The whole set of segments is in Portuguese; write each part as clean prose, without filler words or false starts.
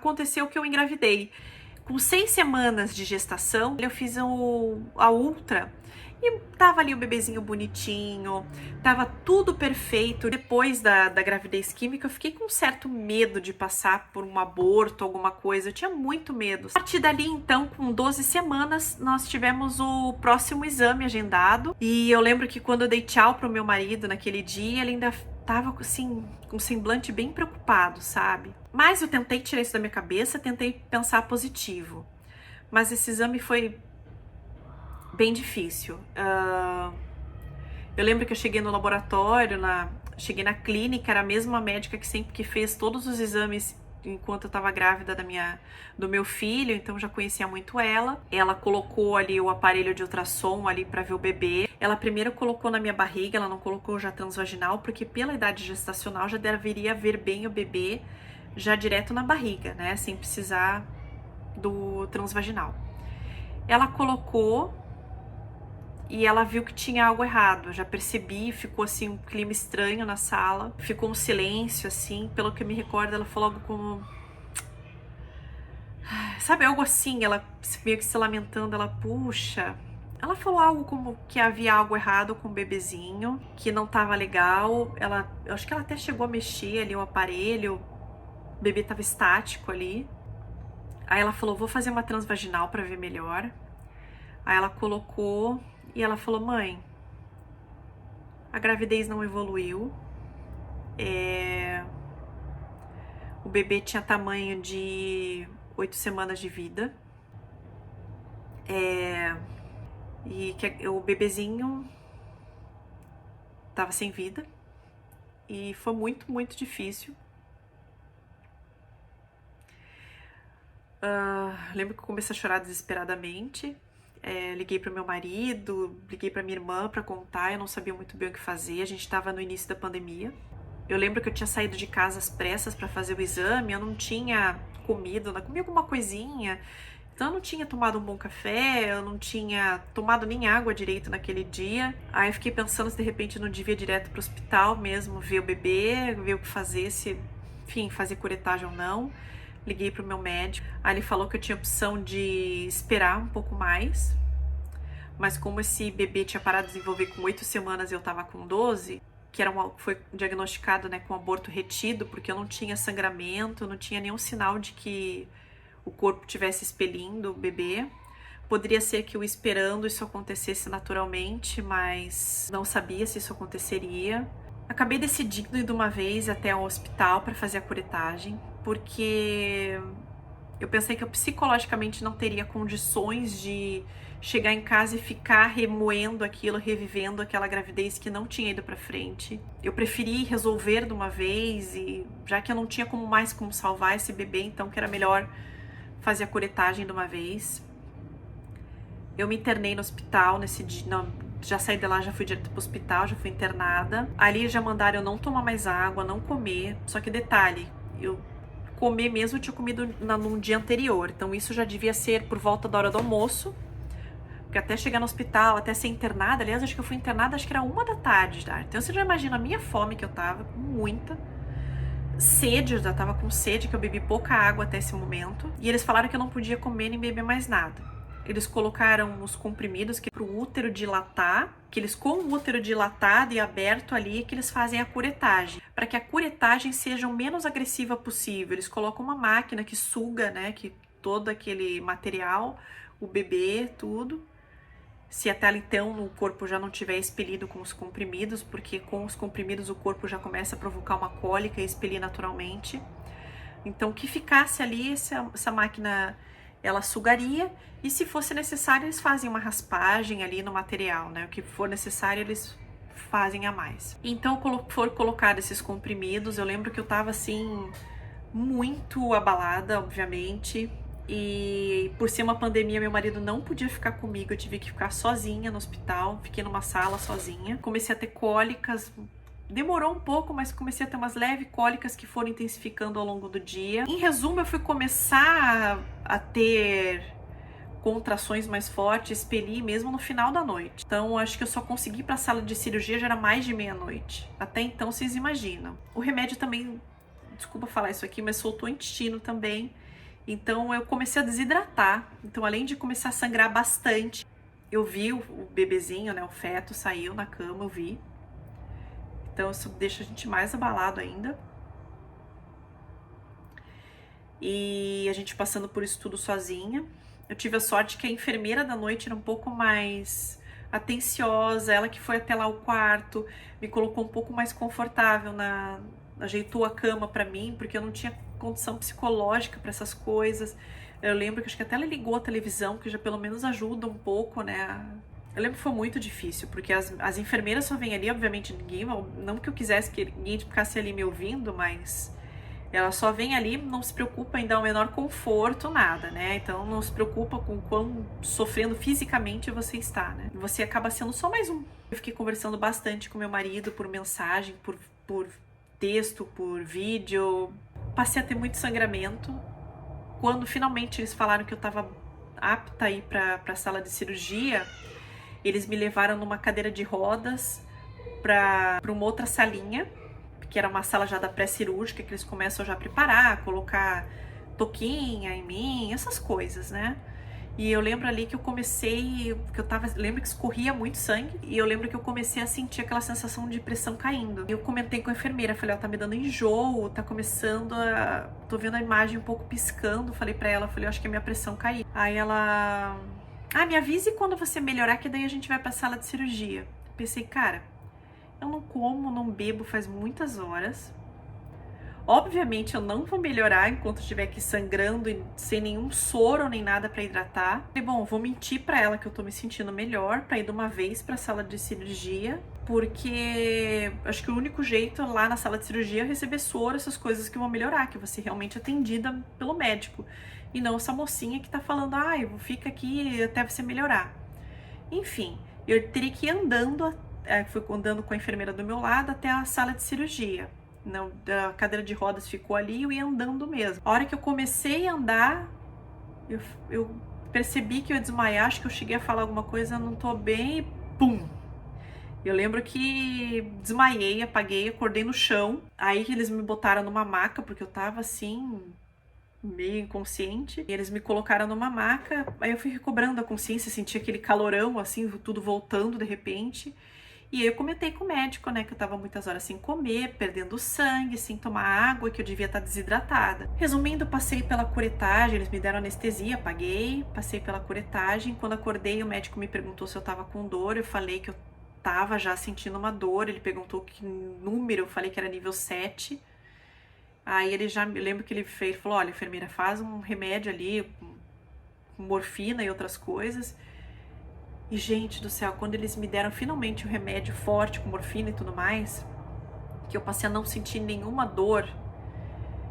aconteceu que eu engravidei. Com 6 semanas de gestação, eu fiz a ultra e tava ali o bebezinho bonitinho, tava tudo perfeito. Depois da gravidez química, eu fiquei com um certo medo de passar por um aborto, alguma coisa. Eu tinha muito medo. A partir dali, então, com 12 semanas, nós tivemos o próximo exame agendado. E eu lembro que quando eu dei tchau pro meu marido naquele dia, ele ainda tava assim, com um semblante bem preocupado, sabe? Mas eu tentei tirar isso da minha cabeça, tentei pensar positivo. Mas esse exame foi bem difícil. Eu lembro que eu cheguei no laboratório, cheguei na clínica, era a mesma médica que fez todos os exames enquanto eu estava grávida do meu filho, então já conhecia muito ela. Ela colocou ali o aparelho de ultrassom ali para ver o bebê. Ela primeiro colocou na minha barriga, ela não colocou já transvaginal, porque pela idade gestacional já deveria ver bem o bebê já direto na barriga, né, sem precisar do transvaginal. Ela colocou e ela viu que tinha algo errado. Eu já percebi, ficou assim um clima estranho na sala, ficou um silêncio assim, pelo que eu me recordo, ela falou algo como, sabe, algo assim, ela meio que se lamentando, ela falou algo como que havia algo errado com o bebezinho, que não tava legal. Eu acho que ela até chegou a mexer ali o aparelho, o bebê tava estático ali. Aí ela falou, vou fazer uma transvaginal para ver melhor. Aí ela colocou e ela falou, mãe, a gravidez não evoluiu. O bebê tinha tamanho de 8 semanas de vida. E que o bebezinho tava sem vida. E foi muito, muito difícil. Lembro que eu comecei a chorar desesperadamente. Liguei para o meu marido, liguei para minha irmã para contar. Eu não sabia muito bem o que fazer. A gente estava no início da pandemia. Eu lembro que eu tinha saído de casa às pressas para fazer o exame. Eu não tinha comido, comi alguma coisinha. Então eu não tinha tomado um bom café, eu não tinha tomado nem água direito naquele dia. Aí eu fiquei pensando se de repente eu não devia ir direto pro hospital mesmo, ver o bebê, ver o que fazer, se, enfim, fazer curetagem ou não. Liguei pro meu médico. Aí ele falou que eu tinha opção de esperar um pouco mais. Mas como esse bebê tinha parado de desenvolver com 8 semanas e eu tava com 12, que foi diagnosticado, né, com aborto retido, porque eu não tinha sangramento, eu não tinha nenhum sinal de que o corpo estivesse expelindo o bebê. Poderia ser que eu esperando isso acontecesse naturalmente, mas não sabia se isso aconteceria. Acabei decidindo ir de uma vez até o hospital para fazer a curetagem, porque eu pensei que eu psicologicamente não teria condições de chegar em casa e ficar remoendo aquilo, revivendo aquela gravidez que não tinha ido para frente. Eu preferi resolver de uma vez, e já que eu não tinha mais como salvar esse bebê, então que era melhor fazer a curetagem de uma vez. Eu me internei no hospital nesse dia, já saí de lá, já fui direto pro hospital, já fui internada. Ali já mandaram eu não tomar mais água, não comer. Só que detalhe, eu comer mesmo eu tinha comido no dia anterior. Então isso já devia ser por volta da hora do almoço. Porque até chegar no hospital, até ser internada, aliás, acho que eu fui internada, acho que era 1 da tarde, tá? Então você já imagina a minha fome que eu tava, muita. Sede, eu já tava com sede, que eu bebi pouca água até esse momento. E eles falaram que eu não podia comer nem beber mais nada. Eles colocaram os comprimidos que pro útero dilatar, que eles com o útero dilatado e aberto ali, que eles fazem a curetagem. Para que a curetagem seja o menos agressiva possível. Eles colocam uma máquina que suga, né, que todo aquele material, o bebê, tudo. Se até então o corpo já não tiver expelido com os comprimidos, porque com os comprimidos o corpo já começa a provocar uma cólica e expelir naturalmente. Então, que ficasse ali, essa máquina, ela sugaria, e se fosse necessário, eles fazem uma raspagem ali no material, né? O que for necessário, eles fazem a mais. Então, foram colocados esses comprimidos. Eu lembro que eu tava assim, muito abalada, obviamente. E por ser uma pandemia, meu marido não podia ficar comigo, eu tive que ficar sozinha no hospital, fiquei numa sala sozinha. Comecei a ter cólicas, demorou um pouco, mas comecei a ter umas leves cólicas que foram intensificando ao longo do dia. Em resumo, eu fui começar a ter contrações mais fortes, expelir mesmo no final da noite. Então, acho que eu só consegui ir pra sala de cirurgia, já era mais de meia-noite. Até então, vocês imaginam. O remédio também desculpa falar isso aqui, mas soltou intestino também. Então eu comecei a desidratar. Então, além de começar a sangrar bastante, eu vi o bebezinho, né, o feto saiu na cama, eu vi. Então isso deixa a gente mais abalado ainda. E a gente passando por isso tudo sozinha. Eu tive a sorte que a enfermeira da noite era um pouco mais atenciosa, ela que foi até lá o quarto, me colocou um pouco mais confortável, ajeitou a cama pra mim, porque eu não tinha condição psicológica pra essas coisas. Eu lembro que acho que até ela ligou a televisão, que já pelo menos ajuda um pouco, né? Eu lembro que foi muito difícil, porque as enfermeiras só vêm ali, obviamente ninguém, não que eu quisesse que ninguém ficasse ali me ouvindo, mas ela só vem ali, não se preocupa em dar o menor conforto, nada, né? Então não se preocupa com quão sofrendo fisicamente você está, né? Você acaba sendo só mais um. Eu fiquei conversando bastante com meu marido por mensagem, por texto, por vídeo. Passei a ter muito sangramento. Quando finalmente eles falaram que eu estava apta a ir para a sala de cirurgia, eles me levaram numa cadeira de rodas para uma outra salinha, que era uma sala já da pré-cirúrgica, que eles começam já a preparar, colocar toquinha em mim, essas coisas, né? E eu lembro ali que eu comecei, lembro que escorria muito sangue, e eu lembro que eu comecei a sentir aquela sensação de pressão caindo. Eu comentei com a enfermeira, falei, ó, tá me dando enjoo, tá começando tô vendo a imagem um pouco piscando, falei pra ela, falei, eu acho que a minha pressão caiu. Aí ela, me avise quando você melhorar, que daí a gente vai pra sala de cirurgia. Pensei, cara, eu não como, não bebo faz muitas horas. Obviamente eu não vou melhorar enquanto estiver aqui sangrando e sem nenhum soro nem nada para hidratar. E bom, vou mentir para ela que eu tô me sentindo melhor para ir de uma vez para a sala de cirurgia, porque acho que o único jeito lá na sala de cirurgia é receber soro, essas coisas que vão melhorar, que você realmente é atendida pelo médico. E não essa mocinha que tá falando, fica aqui até você melhorar. Enfim, eu teria que ir andando, fui andando com a enfermeira do meu lado até a sala de cirurgia. Não, a cadeira de rodas ficou ali e eu ia andando mesmo. A hora que eu comecei a andar, eu percebi que eu ia desmaiar, acho que eu cheguei a falar alguma coisa, não tô bem, e pum! Eu lembro que desmaiei, apaguei, acordei no chão. Aí que eles me botaram numa maca, porque eu tava assim, meio inconsciente. E eles me colocaram numa maca, aí eu fui recobrando a consciência, senti aquele calorão, assim, tudo voltando de repente. E eu comentei com o médico, né, que eu tava muitas horas sem comer, perdendo sangue, sem tomar água, que eu devia estar desidratada. Resumindo, passei pela curetagem, eles me deram anestesia, paguei, passei pela curetagem. Quando acordei, o médico me perguntou se eu tava com dor, eu falei que eu tava já sentindo uma dor, ele perguntou que número, eu falei que era nível 7. Aí ele já, me lembro que ele falou, olha, enfermeira, faz um remédio ali, com morfina e outras coisas. E, gente do céu, quando eles me deram finalmente o remédio forte, com morfina e tudo mais, que eu passei a não sentir nenhuma dor,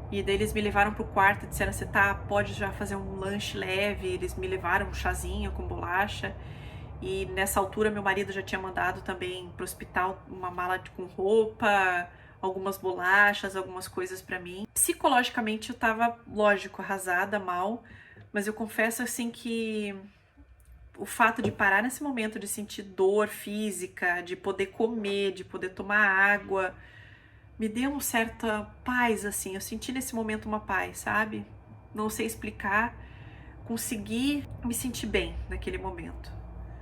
e daí eles me levaram pro quarto e disseram, você pode já fazer um lanche leve, eles me levaram um chazinho com bolacha, e nessa altura meu marido já tinha mandado também pro hospital uma mala com roupa, algumas bolachas, algumas coisas pra mim. Psicologicamente eu tava, lógico, arrasada, mal, mas eu confesso assim que o fato de parar nesse momento de sentir dor física, de poder comer, de poder tomar água, me deu uma certa paz, assim. Eu senti nesse momento uma paz, sabe? Não sei explicar. Consegui me sentir bem naquele momento.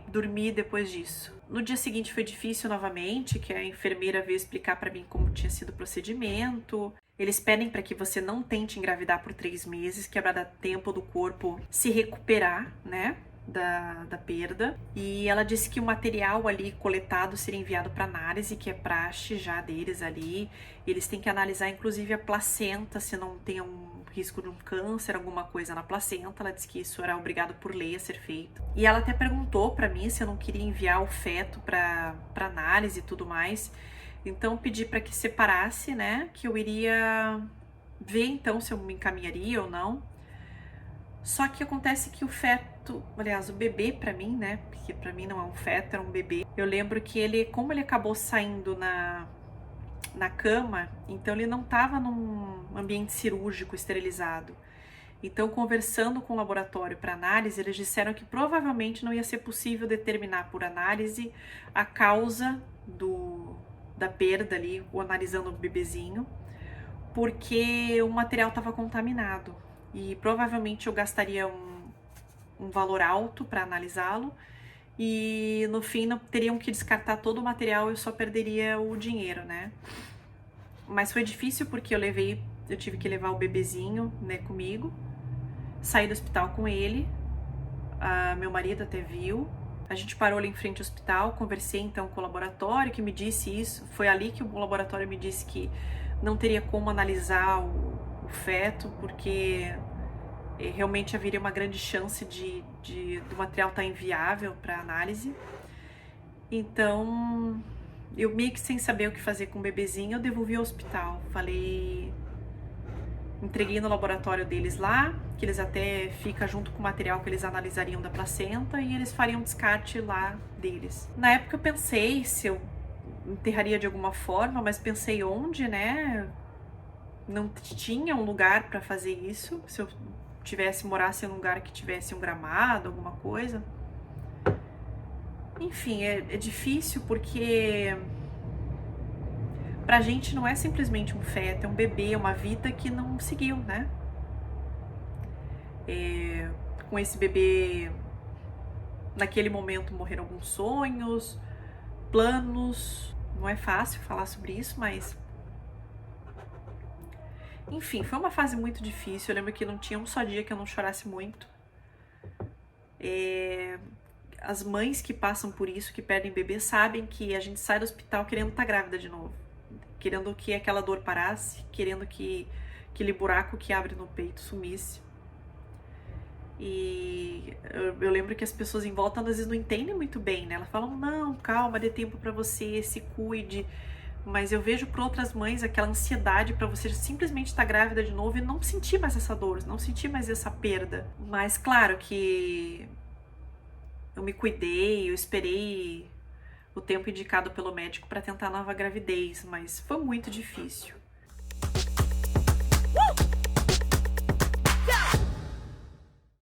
Dormi depois disso. No dia seguinte foi difícil novamente, que a enfermeira veio explicar pra mim como tinha sido o procedimento. Eles pedem para que você não tente engravidar por 3 meses, que é para dar tempo do corpo se recuperar, né? Da perda. E ela disse que o material ali coletado seria enviado para análise, que é praxe já deles ali. Eles têm que analisar inclusive a placenta, se não tem um risco de um câncer, alguma coisa na placenta. Ela disse que isso era obrigado por lei a ser feito. E ela até perguntou para mim se eu não queria enviar o feto para análise e tudo mais. Então eu pedi para que separasse, né, que eu iria ver então se eu me encaminharia ou não. Só que acontece que o feto, aliás, o bebê pra mim, né, porque pra mim não é um feto, é um bebê. Eu lembro que ele, como ele acabou saindo na cama, então ele não tava num ambiente cirúrgico esterilizado. Então, conversando com o laboratório para análise, eles disseram que provavelmente não ia ser possível determinar por análise a causa da perda ali, ou analisando o bebezinho, porque o material estava contaminado e provavelmente eu gastaria um valor alto para analisá-lo e no fim não teriam que descartar todo o material, eu só perderia o dinheiro, né? Mas foi difícil porque eu tive que levar o bebezinho, né, comigo, saí do hospital com ele, meu marido até viu, a gente parou ali em frente ao hospital, conversei então com o laboratório que me disse isso, foi ali que o laboratório me disse que não teria como analisar o feto, porque realmente haveria uma grande chance do material estar inviável para análise. Então, eu meio que sem saber o que fazer com o bebezinho, eu devolvi ao hospital. Entreguei no laboratório deles lá, que eles até ficam junto com o material que eles analisariam da placenta e eles fariam descarte lá deles. Na época eu pensei se eu enterraria de alguma forma, mas pensei onde, né? Não tinha um lugar para fazer isso. Se eu morasse em um lugar que tivesse um gramado, alguma coisa. Enfim, é difícil porque pra gente não é simplesmente um feto, é um bebê, é uma vida que não seguiu, né? Com esse bebê, naquele momento morreram alguns sonhos, planos. Não é fácil falar sobre isso, mas enfim, foi uma fase muito difícil. Eu lembro que não tinha um só dia que eu não chorasse muito. As mães que passam por isso, que perdem bebê, sabem que a gente sai do hospital querendo estar grávida de novo. Querendo que aquela dor parasse, querendo que aquele buraco que abre no peito sumisse. E eu lembro que as pessoas em volta às vezes não entendem muito bem, né? Elas falam, não, calma, dê tempo pra você, se cuide. Mas eu vejo por outras mães aquela ansiedade pra você simplesmente estar grávida de novo e não sentir mais essa dor, não sentir mais essa perda. Mas claro que eu me cuidei, eu esperei o tempo indicado pelo médico para tentar a nova gravidez, mas foi muito difícil.